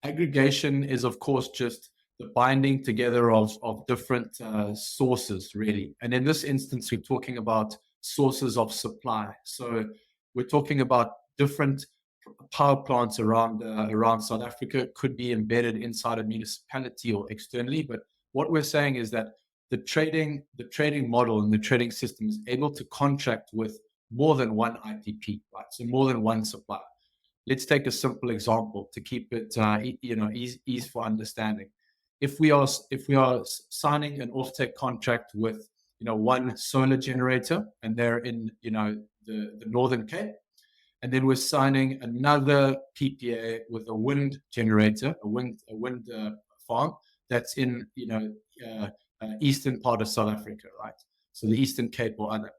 Aggregation is, of course, just the binding together of different sources, really. And in this instance, we're talking about sources of supply. So we're talking about different power plants around South Africa. Could be embedded inside a municipality or externally. But what we're saying is that the trading model and the trading system is able to contract with more than one IPP, right? So more than one supplier. Let's take a simple example to keep it, easy for understanding. If we are signing an offtake contract with, one solar generator, and they're in, the Northern Cape, and then we're signing another PPA with a wind generator, a wind farm that's in, eastern part of South Africa, right? So the Eastern Cape or other.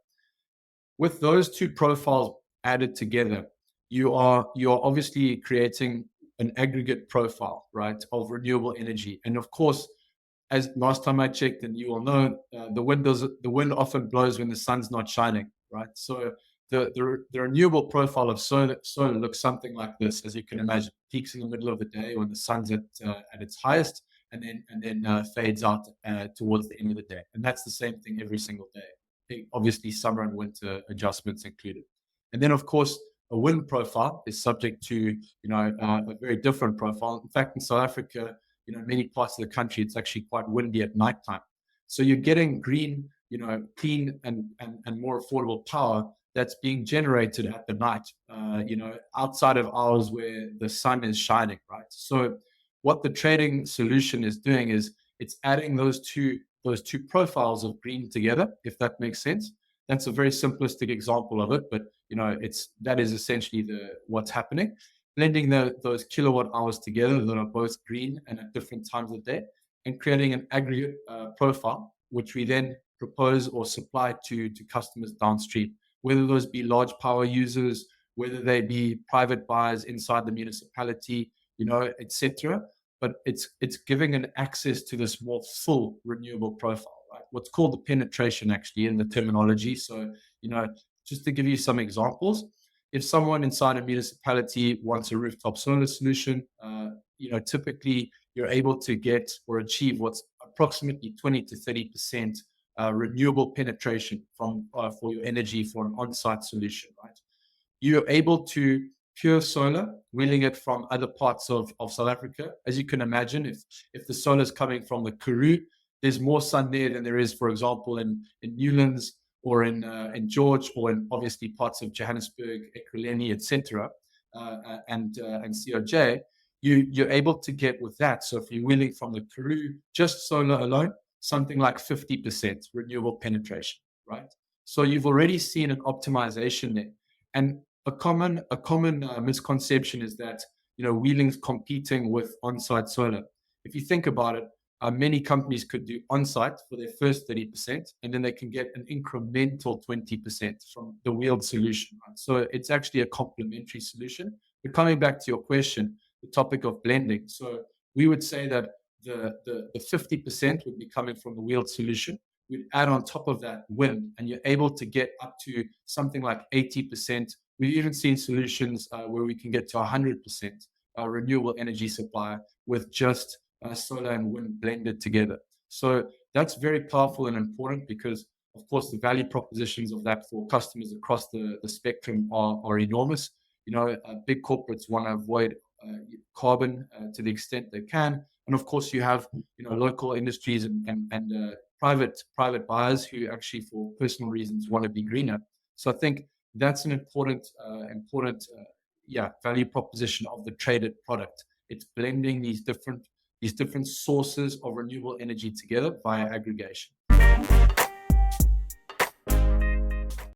With those two profiles added together, you are obviously creating an aggregate profile, right, of renewable energy. And of course, as last time I checked, and you all know, the wind often blows when the sun's not shining, right? So the renewable profile of solar looks something like this, as you can imagine. Peaks in the middle of the day when the sun's at its highest, and then fades out towards the end of the day. And that's the same thing every single day. Obviously, summer and winter adjustments included. And then, of course, a wind profile is subject to, a very different profile. In fact, in South Africa, many parts of the country, it's actually quite windy at nighttime. So you're getting green, clean and more affordable power that's being generated at the night, outside of hours where the sun is shining, right? So what the trading solution is doing is it's adding those two profiles of green together, if that makes sense. That's a very simplistic example of it, but that is essentially the what's happening. Blending those kilowatt hours together that are both green and at different times of day, and creating an aggregate profile, which we then propose or supply to customers downstream, whether those be large power users, whether they be private buyers inside the municipality, etc. But it's giving an access to this more full renewable profile, right? What's called the penetration, actually, in the terminology. So, just to give you some examples, if someone inside a municipality wants a rooftop solar solution, typically you're able to get or achieve what's approximately 20 to 30% renewable penetration for your energy for an on-site solution, right? You're able to pure solar, wheeling it from other parts of South Africa. As you can imagine, if the solar is coming from the Karoo, there's more sun there than there is, for example, in Newlands or in George, or in obviously parts of Johannesburg, Ekurhuleni, etc., and COJ. You're able to get with that. So if you're wheeling from the Karoo, just solar alone, something like 50% renewable penetration, right? So you've already seen an optimization there. And a common misconception is that, wheeling's competing with on-site solar. If you think about it, many companies could do on-site for their first 30%, and then they can get an incremental 20% from the wheeled solution, right? So it's actually a complementary solution. But coming back to your question, the topic of blending. So we would say that the 50% would be coming from the wheeled solution. We'd add on top of that wind, and you're able to get up to something like 80%. We've even seen solutions where we can get to 100% renewable energy supply with just solar and wind blended together. So that's very powerful and important because, of course, the value propositions of that for customers across the spectrum are enormous. Big corporates want to avoid carbon to the extent they can. And of course, you have local industries and private buyers who actually, for personal reasons, want to be greener. So I think that's an important value proposition of the traded product. It's blending these different sources of renewable energy together via aggregation.